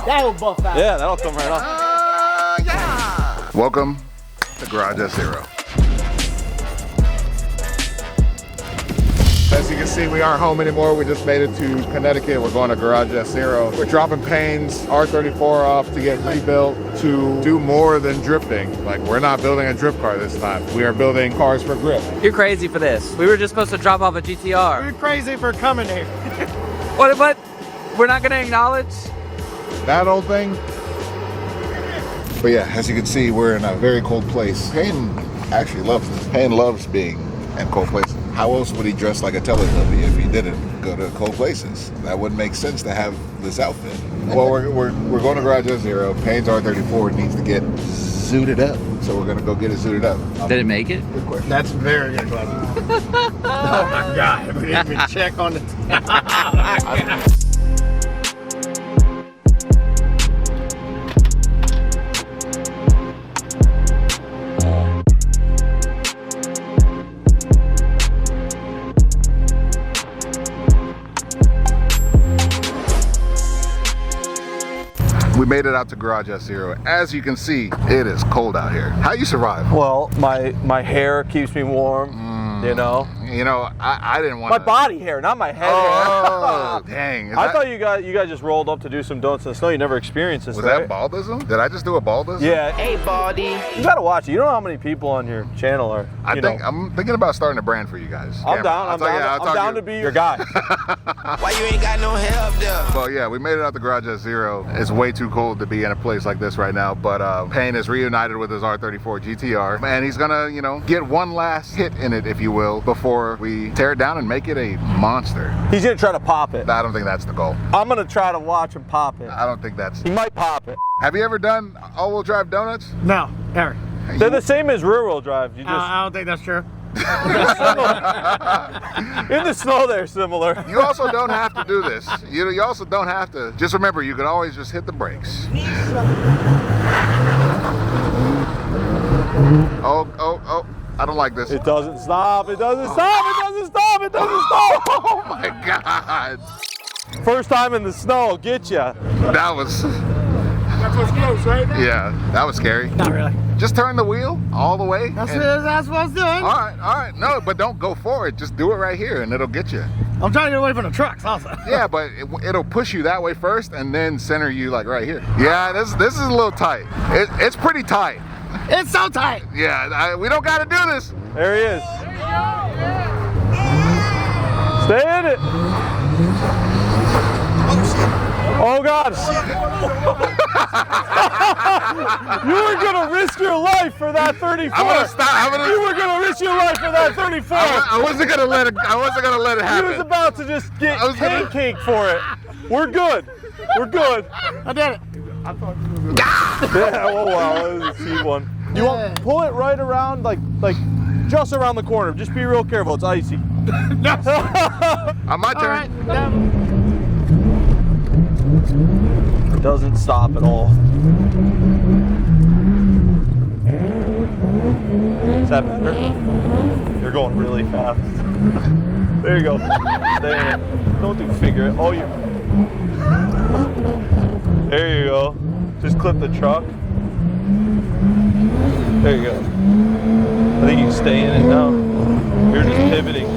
That'll buff out. Yeah, that'll come right off. Yeah. Welcome to GarageSzero. As you can see, we aren't home anymore. We just made it to Connecticut. We're going to GarageSzero. We're dropping Payne's R34 off to get rebuilt to do more than drifting. Like, we're not building a drift car this time. We are building cars for grip. You're crazy for this. We were just supposed to drop off a GTR. You're crazy for coming here. What? We're not gonna acknowledge? That old thing. But yeah, as you can see, we're in a very cold place. Payne actually loves this. Payne loves being in cold places. How else would he dress like a Teletubby if he didn't go to cold places? That wouldn't make sense to have this outfit. Well, we're going to GarageSzero. Payne's R34 needs to get zooted up, so we're gonna go get it zooted up. Did it make it? Good question. That's very good question. Oh my God, we didn't even check on the We made it out to GarageSzero. As you can see, it is cold out here. How you survive? Well, my hair keeps me warm, you know. You know, I didn't want My body hair, not my head Oh, hair. dang. I thought you guys just rolled up to do some donuts in the snow. You never experienced this, Was right? that baldism? Did I just do a baldism? Yeah. Hey, baldy. You gotta watch it. You don't know how many people on your channel are. I'm thinking about starting a brand for you guys. I'm down. I'm down to be your guy. Why you ain't got no help there? Well, yeah, we made it out to GarageSzero. It's way too cold to be in a place like this right now, but Payne is reunited with his R34 GTR, and he's gonna, you know, get one last hit in it, if you will, before we tear it down and make it a monster. He's gonna try to pop it. I don't think that's the goal. I'm gonna try to watch him pop it. I don't think that's... He might pop it. Have you ever done all-wheel drive donuts? No, never. They're the same as rear-wheel drive. You just I don't think that's true. in the snow they're similar. You also don't have to do this. You also don't have to. Just remember, you can always just hit the brakes. Oh, I don't like this. It doesn't stop. It doesn't stop. It doesn't stop. It doesn't stop. Oh my God. First time in the snow, get ya. That was... That's what's close, right? Yeah, that was scary. Not really. Just turn the wheel all the way. That's what I was doing. All right. No, but don't go forward. Just do it right here and it'll get you. I'm trying to get away from the trucks also. Yeah, but it'll push you that way first and then center you like right here. Yeah, this is a little tight. It's pretty tight. It's so tight. Yeah, we don't got to do this. There he is. Stay in it. Oh God. You were gonna risk your life for that 34. I'm gonna stop. You were gonna risk your life for that 34. I wasn't gonna let it happen. He was about to just get pancake for it. We're good. We're good. I did it. Yeah, oh wow, that was a cheap one. You want pull it right around, like just around the corner. Just be real careful. It's icy. On my turn. All right. It doesn't stop at all. Is that better? You're going really fast. There you go. Stay in it. Don't do figure it. Oh, you. There you go. Just clip the truck. There you go. I think you can stay in it now. You're just pivoting.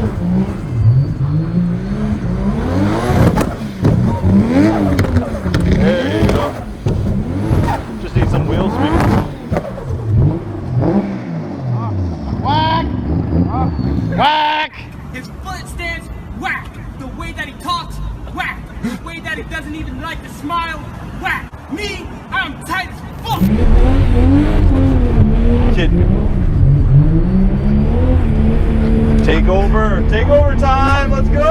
There you go. Just need some wheel speed. Whack! Whack! His foot stands whack. The way that he talks, whack. The way that he doesn't even like to smile, whack. Me, I'm tight as fuck. Kid. Take over time. Let's go.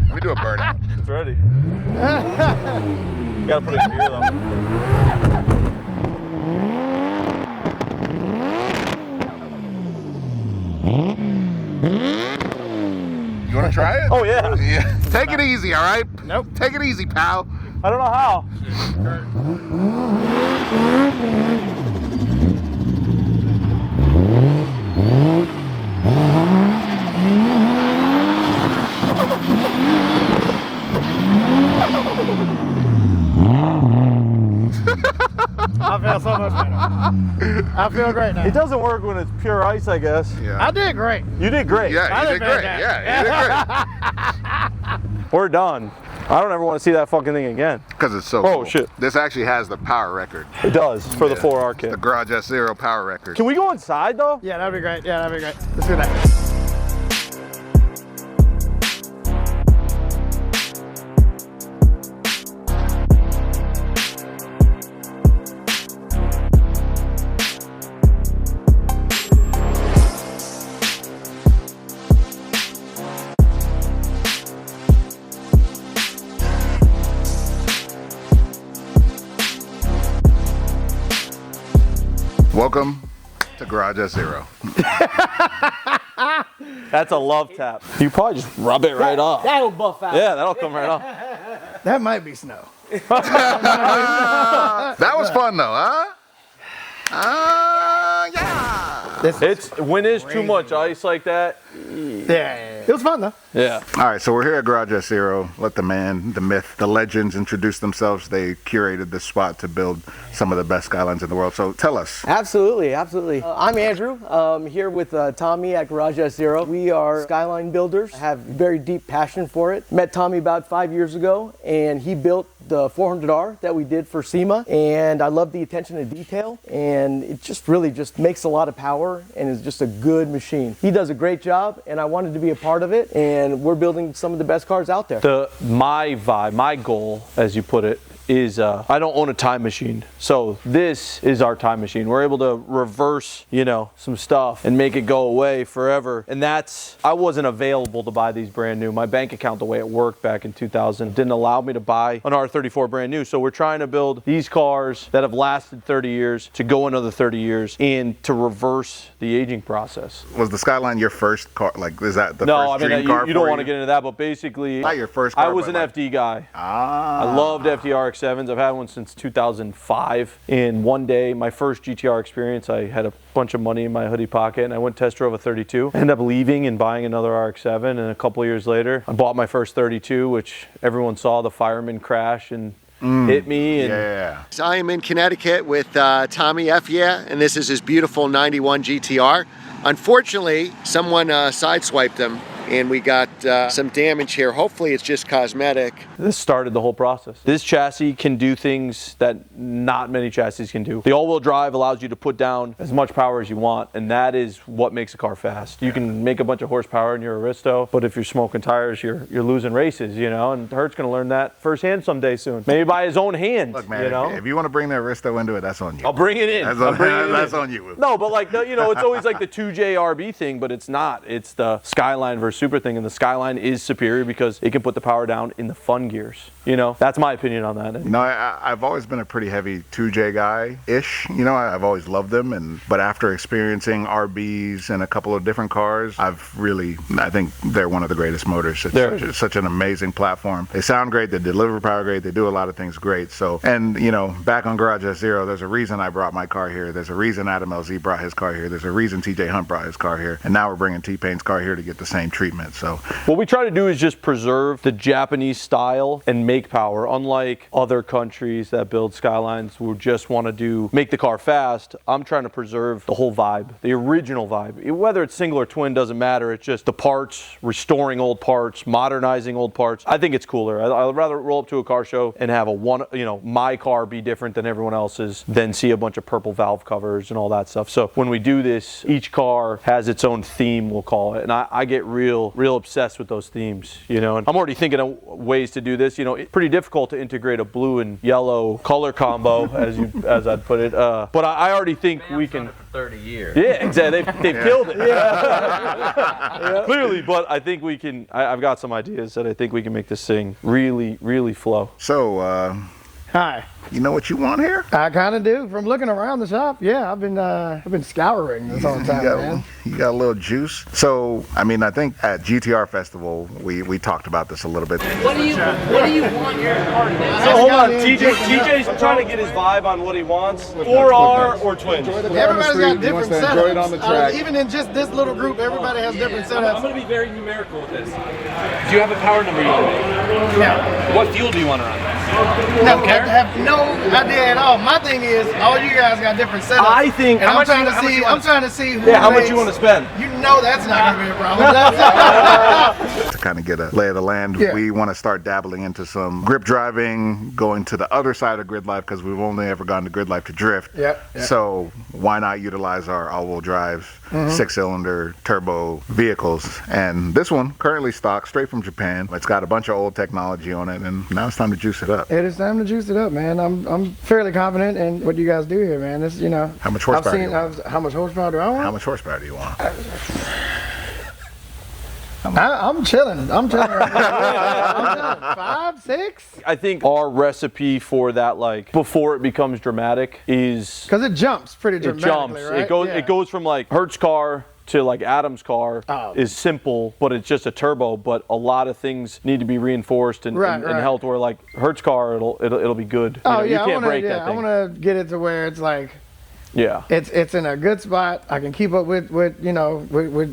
Let me do a burnout. It's ready. You gotta put it in gear though. You want to try it? Oh yeah. Yeah. Take it easy, all right? Nope. Take it easy, pal. I don't know how. I feel great now. It doesn't work when it's pure ice, I guess. Yeah. I did great. You did great. Yeah, you did great. Yeah, you did great. We're done. I don't ever want to see that fucking thing again. Because it's so Oh, cool. shit. This actually has the power record. It does, for the 4R kit. The GarageSzero power record. Can we go inside, though? Yeah, that'd be great. Yeah, that'd be great. Let's do that. Welcome to GarageSzero. That's a love tap. You probably just rub it right off. That'll buff out. Yeah, that'll come right off. That might be snow. That was fun though, huh? Yeah. It's when there's too much ice like that. Yeah. It was fun though. Yeah. All right, so we're here at GarageSzero. Let the man, the myth, the legends introduce themselves. They curated this spot to build some of the best skylines in the world. So tell us. Absolutely, absolutely. I'm Andrew. Here with Tommy at GarageSzero. We are skyline builders. I have very deep passion for it. Met Tommy about 5 years ago, and he built the 400R that we did for SEMA, and I love the attention to detail, and it just really just makes a lot of power and is just a good machine. He does a great job, and I wanted to be a part of it, and we're building some of the best cars out there. My vibe, my goal, as you put it, is I don't own a time machine, so this is our time machine. We're able to reverse, you know, some stuff and make it go away forever. And that's, I wasn't available to buy these brand new. My bank account, the way it worked back in 2000, didn't allow me to buy an R34 brand new. So we're trying to build these cars that have lasted 30 years to go another 30 years and to reverse the aging process. Was the Skyline your first car? Like, is that the No, first I mean, dream car you don't for want to get into that, but basically, Not your first car, I was but an like- FD guy. Ah. I loved FD RX-7s. I've had one since 2005. And one day, my first GTR experience, I had a bunch of money in my hoodie pocket and I went test drove a 32. I ended up leaving and buying another RX-7, and a couple of years later, I bought my first 32, which everyone saw the fireman crash and hit me. And Yeah. So I am in Connecticut with Tommy F. Yeah, and this is his beautiful 91 GTR. Unfortunately, someone sideswiped him and we got some damage here. Hopefully it's just cosmetic. this started the whole process. This chassis can do things that not many chassis can do. The all-wheel drive allows you to put down as much power as you want, and that is what makes a car fast. You can make a bunch of horsepower in your Aristo, but if you're smoking tires, you're losing races, you know, and Hurt's gonna learn that firsthand someday soon. Maybe by his own hand, Look, man, you know? if you want to bring the Aristo into it, that's on you. I'll bring it in. That's I'll on, bring it in. that's on you. No, but like, you know, it's always like the 2J RB thing, but it's not. It's the Skyline versus Super thing, and the Skyline is superior because it can put the power down in the fun gears. You know, that's my opinion on that. No, I've always been a pretty heavy 2J guy-ish. You know, I've always loved them, but after experiencing RBs and a couple of different cars, I think they're one of the greatest motors. It's such an amazing platform. They sound great, they deliver power great, they do a lot of things great. So, and you know, back on GarageSzero, there's a reason I brought my car here. There's a reason Adam LZ brought his car here. There's a reason TJ Hunt brought his car here. And now we're bringing T-Pain's car here to get the same treatment. So what we try to do is just preserve the Japanese style and make power. Unlike other countries that build Skylines who just want to make the car fast, I'm trying to preserve the whole vibe, the original vibe. Whether it's single or twin doesn't matter. It's just the parts, restoring old parts, modernizing old parts. I think it's cooler. I'd rather roll up to a car show and have my car be different than everyone else's than see a bunch of purple valve covers and all that stuff. So when we do this, each car has its own theme, we'll call it. And I get real obsessed with those themes, you know. And I'm already thinking of ways to do this. You know, it's pretty difficult to integrate a blue and yellow color combo, as I'd put it. But I already think we can. 30 years. Yeah, exactly. They've killed it. Yeah. Clearly, but I think we can. I've got some ideas that I think we can make this thing really, really flow. So, Hi. you know what you want here? I kind of do. From looking around the shop, yeah, I've been scouring this whole time, man. You got a little juice. So, I mean, I think at GTR Festival, we talked about this a little bit. What do you want your car to do? So hold on, TJ's trying to get his vibe on what he wants. 4R or twins? Everybody's got different setups. Even in just this little group, everybody has different setups. I'm going to be very numerical with this. Do you have a power number you want? Yeah. What fuel do you want to run? No, I have no idea at all. My thing is, all you guys got different setups. I think. And How I'm much trying to see. I'm trying to see who. Yeah, how much makes- you want to spend? You know that's not gonna be a problem. To kind of get a lay of the land, Yeah. we want to start dabbling into some grip driving, going to the other side of grid life because we've only ever gone to grid life to drift. Yep. So why not utilize our all-wheel drive, Mm-hmm. 6-cylinder turbo vehicles? And this one currently stock straight from Japan. It's got a bunch of old technology on it, and now it's time to juice it up. It is time to juice it up, man. I'm fairly confident in what you guys do here, man. This, you know. How much horsepower do you want? How much horsepower do I want? How much horsepower do you want? I'm chilling. I'm chilling. Right now. I'm chilling. 5, 6. I think our recipe for that, like before it becomes dramatic, is Because it jumps pretty it dramatically, jumps. right? It goes from like Hertz car to like Adam's car is simple, but it's just a turbo. But a lot of things need to be reinforced and held where like Hertz car, it'll be good. Oh you yeah, can't break that I thing. want to get it to where it's like. Yeah. It's in a good spot. I can keep up with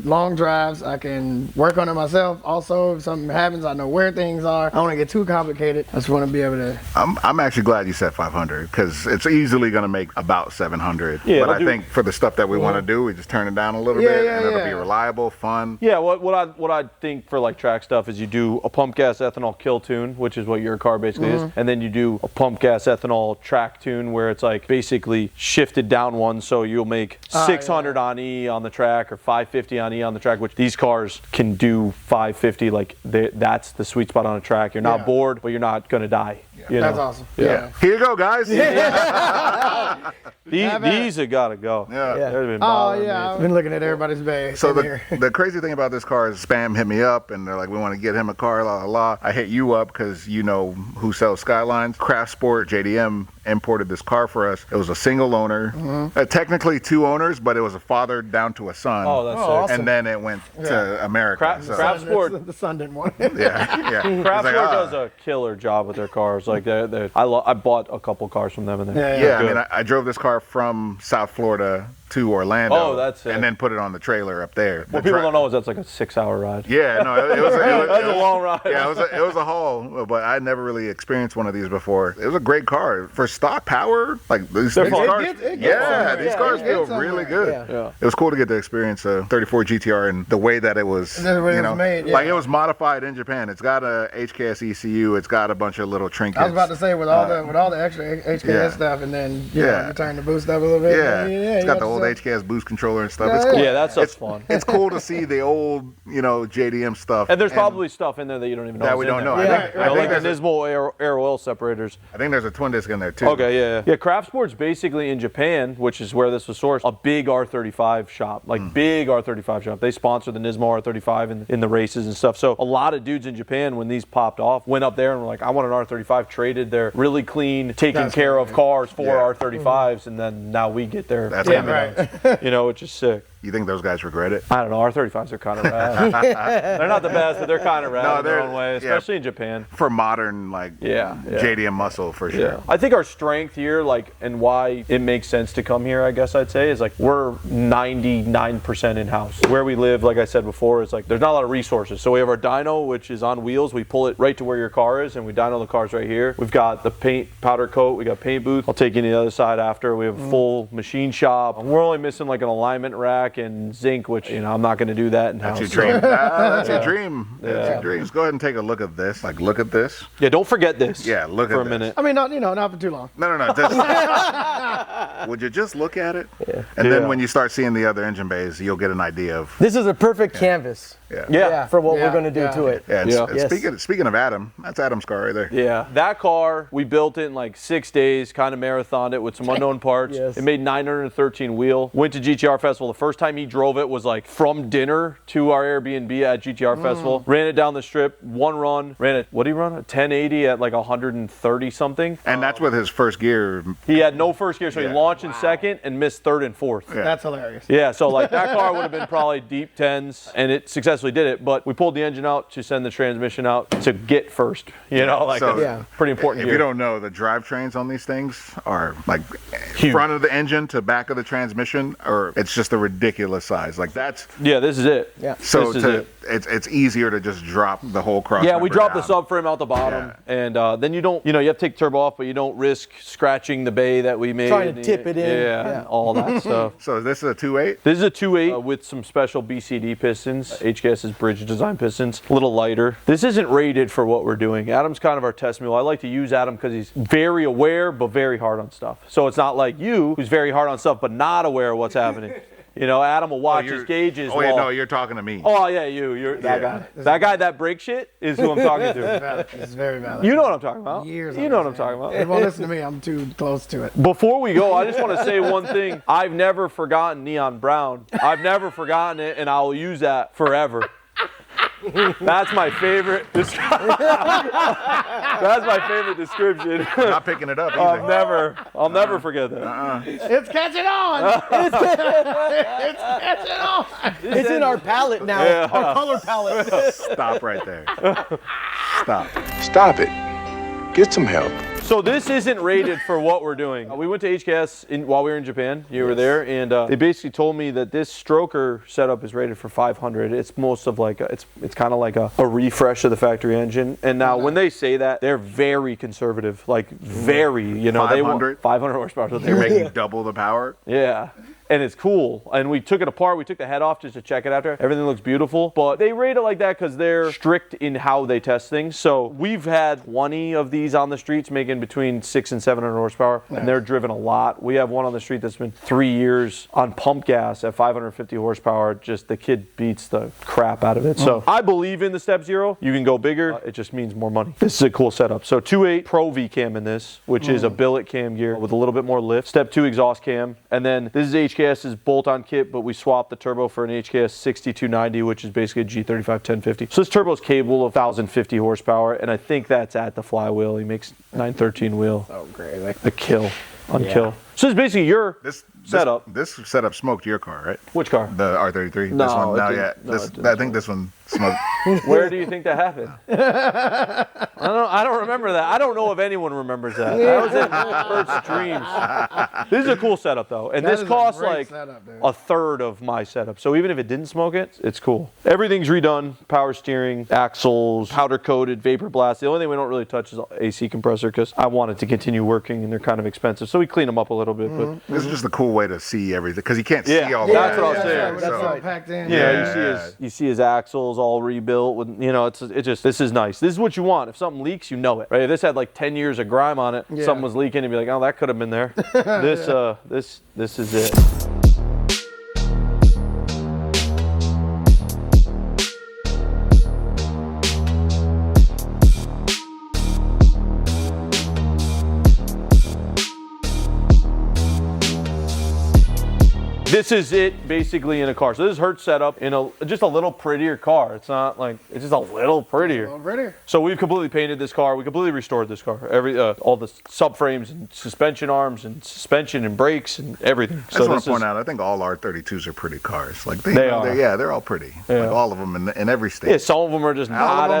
long drives. I can work on it myself. Also, if something happens, I know where things are. I don't want to get too complicated. I just want to be able to. I'm actually glad you said 500 because it's easily going to make about 700. Yeah, but I think for the stuff that we want to do, we just turn it down a little bit, and it'll be reliable, fun. Yeah, what I think for like track stuff is you do a pump gas ethanol kill tune, which is what your car basically is, and then you do a pump gas ethanol track tune where it's like basically shifted down one, so you'll make 600 on E on the track or 550 on E on the track, which these cars can do 550. Like that's the sweet spot on a track. You're not bored, but you're not gonna die. You know? That's awesome. Yeah. Here you go, guys. These have got to go. Yeah. They've been Oh bothering yeah, me. I've been looking at everybody's bag. So in here. the crazy thing about this car is Spam hit me up and they're like, we want to get him a car, la la la. I hit you up because you know who sells Skylines. Craft Sport JDM imported this car for us. It was a single owner, technically 2 owners, but it was a father down to a son. Oh, that's sick. awesome. And then it went to America. Craft Sport. The son didn't want it. Yeah. Craft It's like, Sport does a killer job with their cars. Like I bought a couple cars from them, and yeah, I mean, I drove this car from South Florida to Orlando. Oh, that's it. And then put it on the trailer up there. What people don't know is that's like a 6-hour ride. Yeah, no, it was That's a long ride. Yeah, it was a haul, but I never really experienced one of these before. It was a great car for stock power. Like these They're fun. cars, these cars it feel gets really somewhere. good. Yeah. It was cool to get to experience a 34 GTR and the way that it was, The way it was made, yeah. like it was modified in Japan. It's got a HKS ECU. It's got a bunch of little trinkets. I was about to say with all the extra HKS stuff, and then you turn the boost up a little bit. It's got the old HKS boost controller and stuff. It's cool. Yeah, that stuff's fun. It's cool to see the old, JDM stuff. And there's probably stuff in there that you don't even know. that is we in don't there. know. I think Like the there's Nismo air oil separators. I think there's a twin disc in there too. Okay, yeah. Craft Sport's basically in Japan, which is where this was sourced, a big R35 shop, big R35 shop. They sponsor the Nismo R35 in the races and stuff. So a lot of dudes in Japan, when these popped off, went up there and were like, I want an R35, traded their really clean, taken care of cars for R35s, and then now we get their That's Camry, which is sick. You think those guys regret it? I don't know. R35s are kind of rad. They're not the best, but they're kind of rad in their own way, especially in Japan. For modern, JDM muscle, for sure. Yeah. I think our strength here, and why it makes sense to come here, I guess I'd say, is we're 99% in-house. Where we live, like I said before, is there's not a lot of resources. So we have our dyno, which is on wheels. We pull it right to where your car is, and we dyno the cars right here. We've got the paint powder coat. We got paint booth. I'll take you to the other side after. We have a full machine shop. We're only missing an alignment rack and zinc, which I'm not going to do that in-house. That's your dream. That's your dream. That's your dream. Let's go ahead and take a look at this. Look at this. Yeah, don't forget this. Yeah, look for at a minute. I mean, not for too long. No. Just, would you just look at it? Yeah. And then when you start seeing the other engine bays, you'll get an idea of. This is a perfect canvas. Yeah. For what we're going to do to it. And speaking of Adam, that's Adam's car right there. Yeah. That car, we built it in 6 days, kind of marathoned it with some unknown parts. Yes. It made 913 wheel. Went to GTR Festival. The first time he drove it was from dinner to our Airbnb at GTR Festival. Ran it down the strip, one run. Ran it, what did he run? A 1080 at 130 something. And that's with his first gear. He had no first gear, so he launched in second and missed third and fourth. Yeah. That's hilarious. Yeah, so that car would have been probably deep 10s, and it successfully did it, but we pulled the engine out to send the transmission out to get first, that's pretty important. If you don't know, the drivetrains on these things are huge. Front of the engine to back of the transmission, or it's just a ridiculous size. This this is it. Yeah. So this is it. it's easier to just drop the whole cross. Yeah, we drop the down. subframe out the bottom, and then you don't, you have to take turbo off, but you don't risk scratching the bay that we made. Trying to tip it in. Yeah, all that stuff. So this is a 2.8? This is a 2.8 with some special BCD pistons, HKS's bridge design pistons, a little lighter. This isn't rated for what we're doing. Adam's kind of our test mule. I like to use Adam because he's very aware, but very hard on stuff. So it's not like you, who's very hard on stuff, but not aware of what's happening. Adam will watch his gauges. Oh, yeah, no, you're talking to me. Oh, yeah, you're that guy. That guy, that brake shit is who I'm talking to. It's very valid. You know what I'm talking about. Years you know what I'm talking about. It won't listen to me. I'm too close to it. Before we go, I just want to say one thing. I've never forgotten neon brown. I've never forgotten it, and I'll use that forever. That's my favorite. That's my favorite description. I'm not picking it up either. I'll never forget that. It's catching on. It's catching on. It's in our palette now, our color palette. Stop right there. Stop. Stop it. Get some help. So this isn't rated for what we're doing. We went to HKS while we were in Japan. You were there, and they basically told me that this stroker setup is rated for 500. It's most of like it's kind of like a refresh of the factory engine. And now when they say that, they're very conservative, like very. 500? They want 500 horsepower. So You're making double the power. Yeah. And it's cool. And we took it apart. We took the head off just to check it after. Everything looks beautiful. But they rate it like that because they're strict in how they test things. So we've had 20 of these on the streets making between 600 and 700 horsepower. Nice. And they're driven a lot. We have one on the street that's been 3 years on pump gas at 550 horsepower. Just the kid beats the crap out of it. So I believe in the Step Zero. You can go bigger. It just means more money. This is a cool setup. So 2.8 Pro V cam in this, which is a billet cam gear with a little bit more lift. Step 2 exhaust cam. And then this is HKS's bolt-on kit, but we swapped the turbo for an HKS 6290, which is basically a G35 1050. So this turbo is capable of 1,050 horsepower, and I think that's at the flywheel. He makes 913 wheel. Oh, great. The kill. Unkill. Yeah. So it's basically your setup. This setup smoked your car, right? Which car? The R33. No, this one. I think this one smoked. Where do you think that happened? I don't remember that. I don't know if anyone remembers that. That was in Kurt's dreams. This is a cool setup though, and this costs like a third of my setup. So even if it didn't smoke it, it's cool. Everything's redone: power steering, axles, powder coated, vapor blast. The only thing we don't really touch is AC compressor because I want it to continue working, and they're kind of expensive. So we clean them up a little bit. But this is just a cool way to see everything because you can't see all that's that. what I was saying. That's all packed in. You see his axles all rebuilt with this is nice. This is what you want. If something leaks, you know it. Right? If this had like 10 years of grime on it, something was leaking, and be like, oh, that could have been there. This is it. This is it basically in a car. So this is Hertz setup in just a little prettier car. It's not like, it's just a little prettier. So we've completely painted this car. We completely restored this car. All the subframes and suspension arms and suspension and brakes and everything. I just want to point out, I think all R32s are pretty cars. Like they are. They're all pretty. Yeah. Like all of them in every state. Yeah, some of them are just not as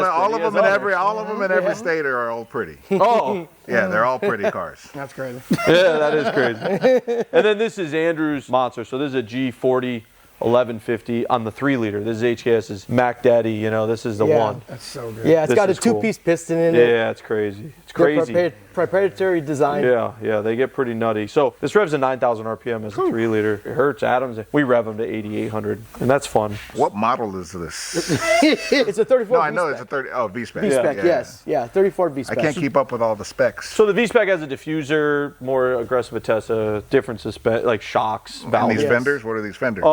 pretty. All of them in every state are all pretty. Oh. Yeah, they're all pretty cars. That's crazy. Yeah, that is crazy. And then this is Andrew's monster. So this is a G40 1150 on the 3-liter. This is HKS's Mac Daddy. This is the one. That's so good. Yeah, it's got a 2-piece piston in it. Yeah, it's crazy. It's crazy. Proprietary design. Yeah, they get pretty nutty. So this revs at 9,000 RPM as a 3-liter. It hurts Adams. We rev them to 8,800, and that's fun. What model is this? It's a 34 No, I know it's a 30. Oh, V-Spec. V-Spec, yes. Yeah, 34 V-Spec. I can't keep up with all the specs. So the V-Spec has a diffuser, more aggressive Atessa, different like shocks, valves. And these fenders? What are these fenders?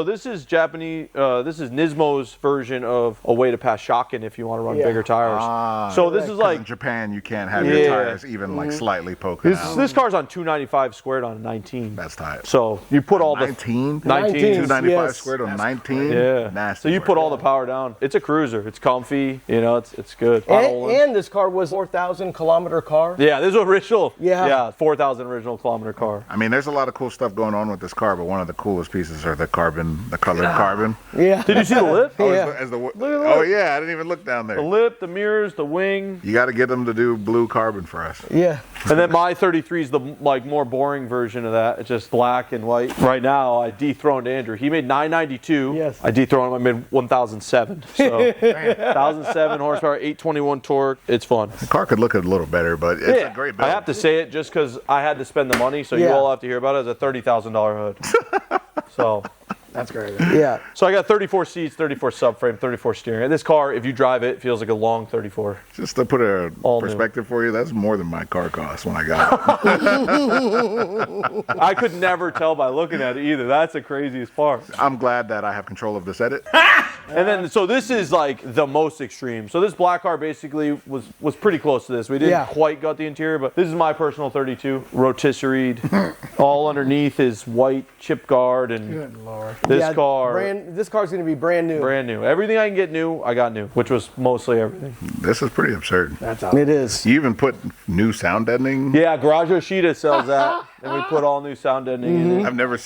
This is Japanese, this is Nismo's version of a way to pass shock in if you want to run bigger tires. So this is like in Japan, you can't have your tires even like slightly poking out. This car's on 295 squared on 19. That's tight. So you put all 19? the 19, 295 squared on 19. Yeah. Nasty. So you put all the power down. It's a cruiser. It's comfy. It's good. And this car was 4,000 kilometer car. Yeah, this is original. Yeah. 4,000 original kilometer car. I mean, there's a lot of cool stuff going on with this car, but one of the coolest pieces are the colored carbon. Yeah. Did you see the lip? Oh yeah, I didn't even look down there. The lip, the mirrors, the wing. You got to get them to do blue carbon carbon for us. Yeah. And then my 33 is the like more boring version of that. It's just black and white. Right now, I dethroned Andrew. He made 992. Yes. I dethroned him. I made 1007. So 1007 horsepower, 821 torque. It's fun. The car could look a little better, but it's a great build. I have to say it just because I had to spend the money, so you all have to hear about it. It's a $30,000 hood. So. That's great. Yeah. So I got 34 seats, 34 subframe, 34 steering. And this car, if you drive it, feels like a long 34. Just to put a perspective for you, that's more than my car cost when I got it. I could never tell by looking at it either. That's the craziest part. I'm glad that I have control of this edit. And then, so this is like the most extreme. So this black car basically was pretty close to this. We didn't quite gut the interior, but this is my personal 32. Rotisseried. All underneath is white chip guard and Good Lord. this car. This car's going to be brand new. Brand new. Everything I can get new, I got new, which was mostly everything. This is pretty absurd. That's awesome. It is. You even put new sound deadening. Yeah, GarageSzero sells that. And we put all new sound deadening in it. I've never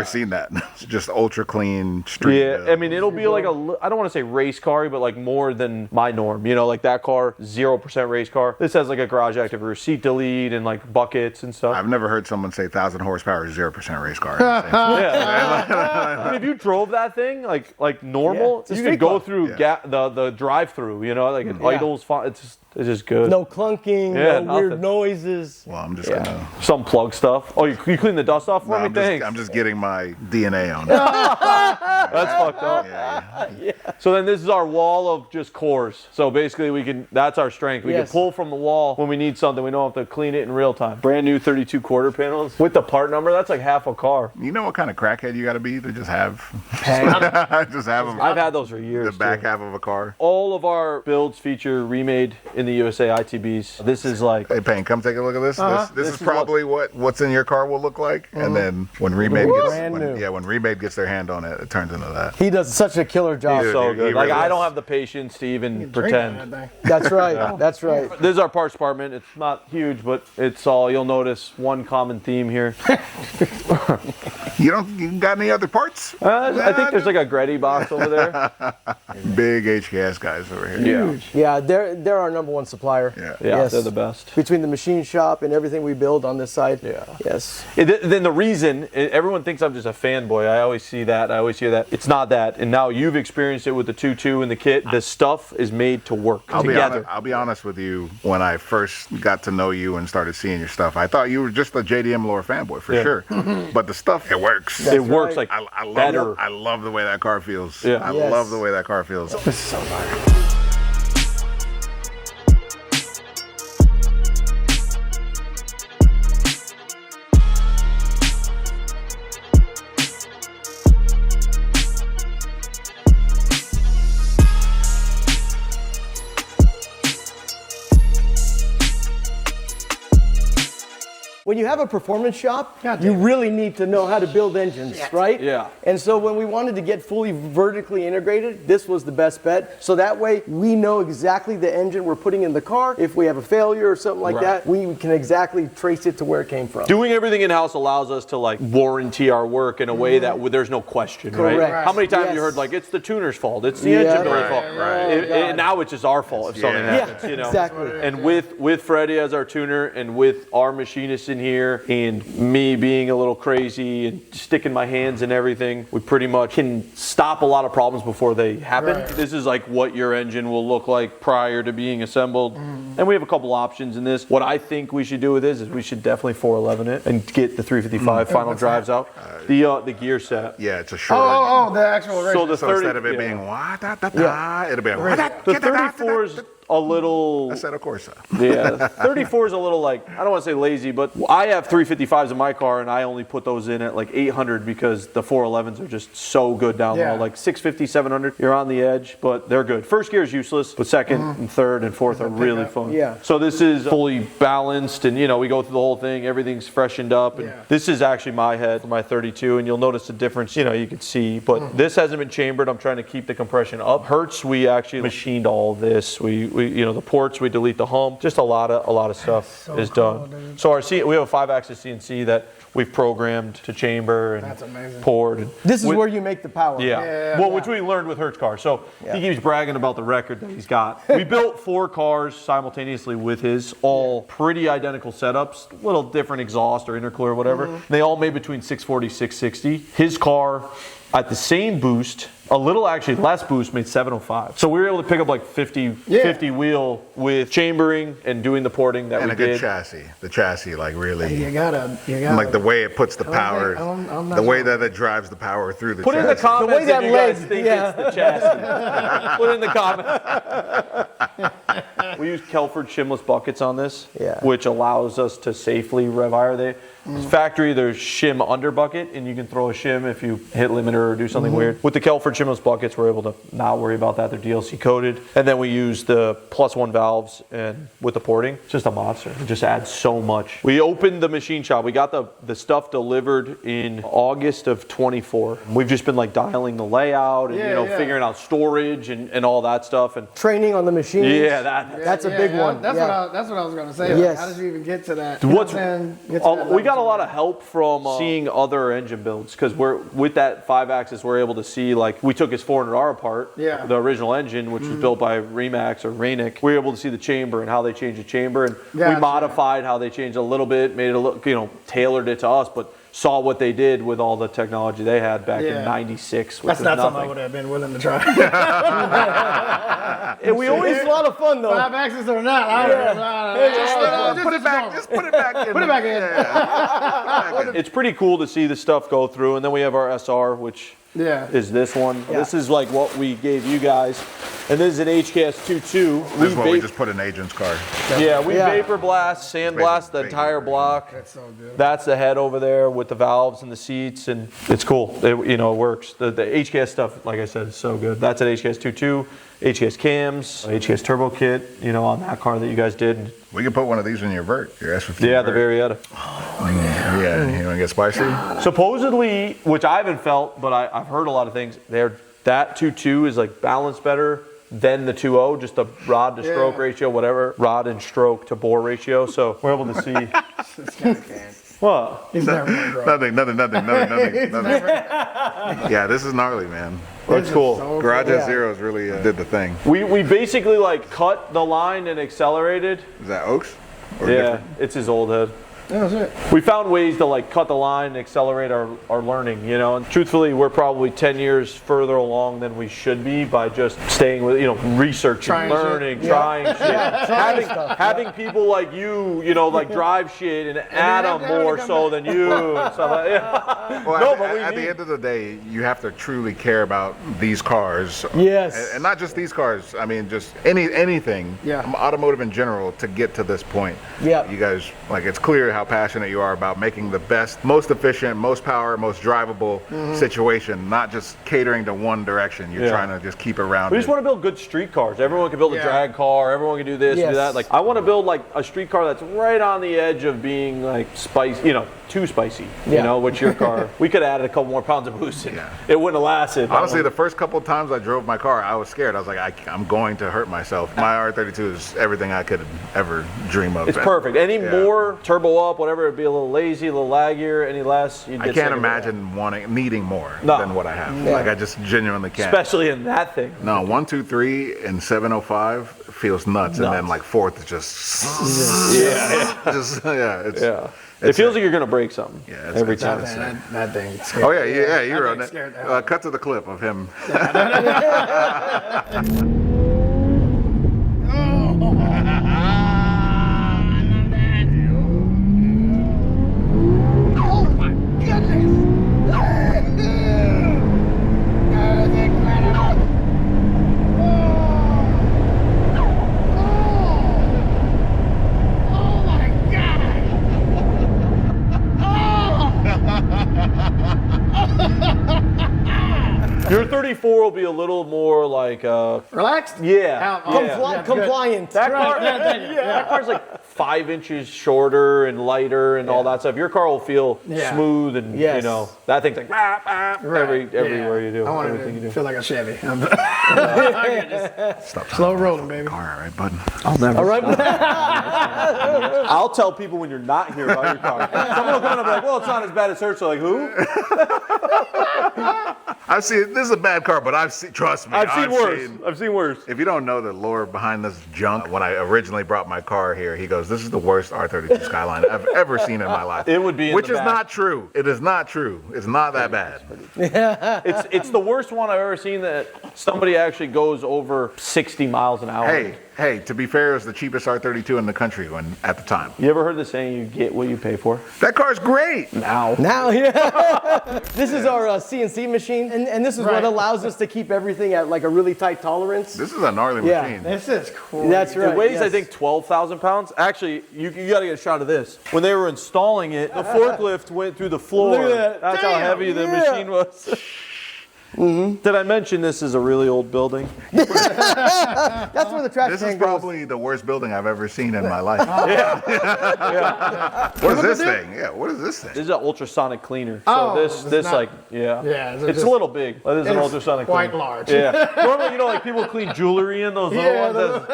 seen that. It's just ultra clean street. Yeah, I mean, it'll be like I don't want to say race car, but like more than my norm. You know, like that car, 0% race car. This has like a garage active rear seat delete and like buckets and stuff. I've never heard someone say 1,000 horsepower, 0% race car. Yeah. I mean, if you drove that thing like normal, you could go through the drive-through. You know, like it idles fine. It's just good. No clunking, no weird noises. Well, I'm just gonna some plug stuff. Oh, you clean the dust off for me? Thanks. I'm just getting my DNA on it. That's fucked up. Yeah. So then this is our wall of just cores. So basically that's our strength. We can pull from the wall when we need something. We don't have to clean it in real time. Brand new 32 quarter panels with the part number. That's like half a car. You know what kind of crackhead you got to be to just have them. I've had those for years. The back half of a car. All of our builds feature remade in the USA ITBs. This is like... Hey, Payne, come take a look at this. This is probably what's in your car will look like. And then when Remade gets their hand on it, it turns into that. He does such a killer job. Dude, so good. Like, really I don't have the patience to even pretend. That's right. That's right. This is our parts department. It's not huge, but it's all, you'll notice one common theme here. You got any other parts? I think there's like a Gretty box over there. Big HKS guys over here. Yeah, they're our number one supplier. Yeah, they're the best. Between the machine shop and everything we build on this side. Yeah. Yes. Then the reason, everyone thinks I'm just a fanboy. I always see that. I always hear that. It's not that. And now you've experienced it with the 2.2 and the kit. The stuff is made to work together. I'll be honest with you. When I first got to know you and started seeing your stuff, I thought you were just a JDM Lore fanboy for sure. But the stuff, it works. It works like better. I love the way that car feels. Yeah. I love the way that car feels. This is so fire. When you have a performance shop, you really need to know how to build engines, right? Yeah. And so when we wanted to get fully vertically integrated, this was the best bet. So that way we know exactly the engine we're putting in the car. If we have a failure or something like that, we can exactly trace it to where it came from. Doing everything in-house allows us to like warranty our work in a way that there's no question, Correct. right? How many times have you heard like, it's the tuner's fault, it's the engine builder's fault. And now it's just our fault if something happens, you know? Exactly. And with Freddie as our tuner and with our machinist in here and me being a little crazy and sticking my hands in everything, we pretty much can stop a lot of problems before they happen. This is like what your engine will look like prior to being assembled. And we have a couple options in this. What I think we should do with this is we should definitely 411 it and get the 355 final drives out. The gear set. Yeah, it's a short. The actual race. So the 30, instead of it being it'll be the 34 is a little. Assetto Corsa. Yeah, 34 is a little like, I don't want to say lazy, but I have 355s in my car and I only put those in at like 800 because the 411s are just so good down low. Like 650, 700, you're on the edge, but they're good. First gear is useless, but second and third and fourth are really fun. Yeah. So this is fully balanced and, you know, we go through the whole thing, everything's freshened up. And this is actually my head for my 32 and you'll notice the difference, you know, you can see, but this hasn't been chambered. I'm trying to keep the compression up. Hertz, we actually machined all this. We you know, the ports, we delete the hump. Just a lot of stuff is done. So our we have a 5-axis CNC that we've programmed to chamber and That's amazing. poured. This is where you make the power. Yeah. Which we learned with Hertz cars. So he keeps bragging about the record that he's got. We built 4 cars simultaneously with his, all pretty identical setups, little different exhaust or intercooler or whatever. They all made between 640, 660. His car at the same boost, a little actually less boost, made 705. So we were able to pick up like 50 wheel with chambering and doing the porting that and we a good did. chassis. The chassis, like really, You gotta like the way it puts the power, I'm not the way sure. that it drives the power through the Put chassis. in the comments The way that if you guys leg, think yeah. it's the chassis. Put in the comments. We use Kelford shimless buckets on this, which allows us to safely rev fire. Factory, there's shim under bucket, and you can throw a shim if you hit limiter or do something weird. With the Kelford shimless buckets, we're able to not worry about that. They're DLC coated. And then we use the +1 valves, and with the porting, it's just a monster. It just adds so much. We opened the machine shop. We got the stuff delivered in August of 24. We've just been like dialing the layout and figuring out storage and all that stuff. And training on the machine. yeah, That's a big one. That's what I was gonna say. Yes. How did you even get to that? We got a lot of help from seeing other engine builds, because we're with that 5-axis, we're able to see, like, we took his 400R apart, the original engine, which was built by Remax or Rainick. We were able to see the chamber and how they changed the chamber, and we modified how they changed a little bit, made it a little, tailored it to us, but saw what they did with all the technology they had back in '96. That's not something I would have been willing to try. And we always It's a lot of fun though. 5-axis or not, I don't know. Just put it back. Just put it back in. Put it back in. It's pretty cool to see the stuff go through, and then we have our SR, which is this one. This is like what we gave you guys, and this is an HKS 2.2. This is what we just put in Agent's car. Yeah, we vapor blast, sand blast the entire block. That's so good. That's the head over there with the valves and the seats, and it's cool. It works. The HKS stuff, like I said, is so good. That's an HKS 2.2, HKS cams, HKS turbo kit, on that car that you guys did. We can put one of these in your vert, your S15. Yeah, the Varietta. Yeah, you want to get spicy? Supposedly, which I haven't felt, but I've heard a lot of things, that 2.2 is like balanced better than the 2.0, just the rod to stroke ratio, whatever, rod and stroke to bore ratio. So we're able to see. What? He's never gonna grow. Nothing. Yeah, this is gnarly, man. That's cool. So GarageSzero really did the thing. We basically like cut the line and accelerated. Is that Oaks? Or Yeah, different? it's his old head. That's it. We found ways to like cut the line and accelerate our learning, and truthfully, we're probably 10 years further along than we should be by just staying with, researching, Trying learning, shit. trying shit, having people like you, like drive shit and Adam more so than you and stuff like that. Well, at the end of the day, you have to truly care about these cars. Yes. And not just these cars. I mean, just anything. Yeah. Automotive in general to get to this point. Yeah. You guys, it's clear how passionate you are about making the best, most efficient, most power, most drivable situation, not just catering to one direction. You're trying to just keep it rounded. We just want to build good street cars. Everyone can build a drag car. Everyone can do this, do that. Like, I want to build like a street car that's right on the edge of being like spicy, too spicy. Which your car, we could have added a couple more pounds of boost and it wouldn't have lasted. Honestly, the first couple of times I drove my car, I was scared. I was like, I'm going to hurt myself. My R32 is everything I could ever dream of. It's perfect. Any more turbo up, whatever, it'd be a little lazy, a little laggier. Any less, you'd get I can't imagine needing more than what I have. I just genuinely can't. Especially in that thing. No, 1, 2, 3, and 705 feels nuts. And then like fourth is just It feels like you're gonna break something. Yeah, every time. That thing. Oh yeah, you're on it. Cut to the clip of him. Your 34 will be a little more like relaxed. Yeah, compliant. That car, that car's like 5 inches shorter and lighter and all that stuff. Your car will feel smooth and you know that thing's like everywhere you do. I want everything to you do. feel like a Chevy. Stop. Slow rolling, baby. All right, bud. I'll never. All right. I'll tell people when you're not here about your car. Someone will come up and be like, well, it's not as bad as hers. So like, who? I've seen, this is a bad car, but I've seen, trust me. I've seen worse. If you don't know the lore behind this junk, when I originally brought my car here, he goes, this is the worst R32 Skyline I've ever seen in my life. It would be in Which the is back. not true. It is not true. It's not that bad. It's the worst one I've ever seen that somebody actually goes over 60 miles an hour. Hey, to be fair, it was the cheapest R32 in the country at the time. You ever heard the saying, you get what you pay for? That car's great. Now, yeah. This is our CNC machine, and this is what allows us to keep everything at like a really tight tolerance. This is a gnarly machine. This is cool. That's right. It weighs, I think, 12,000 pounds. Actually, you got to get a shot of this. When they were installing it, the forklift went through the floor. Look at that. That's how heavy the machine was. Did I mention this is a really old building? That's where the trash This can is goes. probably the worst building I've ever seen in my life. Yeah. What is this thing? Yeah, what is this thing? This is an ultrasonic cleaner. So this not- like, it's a little big. It is an ultrasonic quite cleaner. large. Yeah. Normally, like people clean jewelry in those little ones.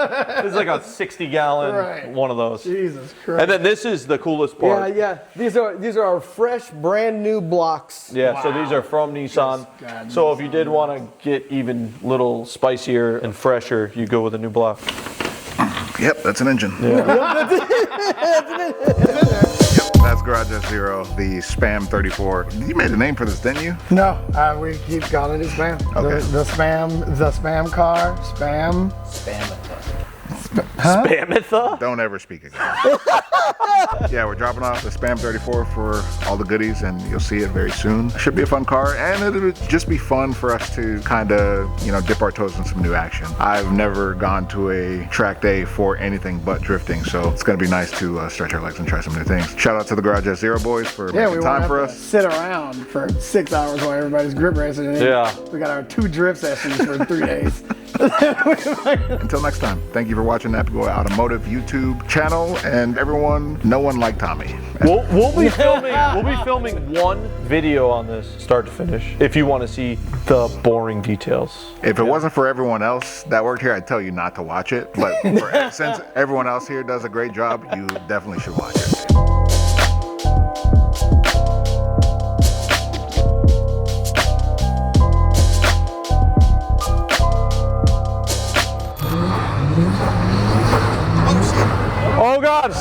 This is like a 60-gallon one of those. Jesus Christ. And then this is the coolest part. Yeah. These are our fresh, brand new blocks. Yeah, so these are from Nissan. So if you did want to get even little spicier and fresher, you go with a new block. Yep, that's an engine. Yeah. That's GarageSzero, the SPAM R34. You made a name for this, didn't you? No, we keep calling it Spam. Okay. The Spam car, Spam. Spamitha? Don't ever speak again. Yeah, we're dropping off the SPAM R34 for all the goodies, and you'll see it very soon. Should be a fun car, and it'll just be fun for us to kind of, dip our toes in some new action. I've never gone to a track day for anything but drifting, so it's going to be nice to stretch our legs and try some new things. Shout out to the GarageSzero boys for making time for us. Sit around for 6 hours while everybody's grip racing. And we got our 2 drift sessions for 3 days. Until next time, thank you for watching Nappy Automotive YouTube channel, and everyone, no one like Tommy. We'll be filming one video on this, start to finish, if you want to see the boring details. If it wasn't for everyone else that worked here, I'd tell you not to watch it. But since everyone else here does a great job, you definitely should watch it. Oh God!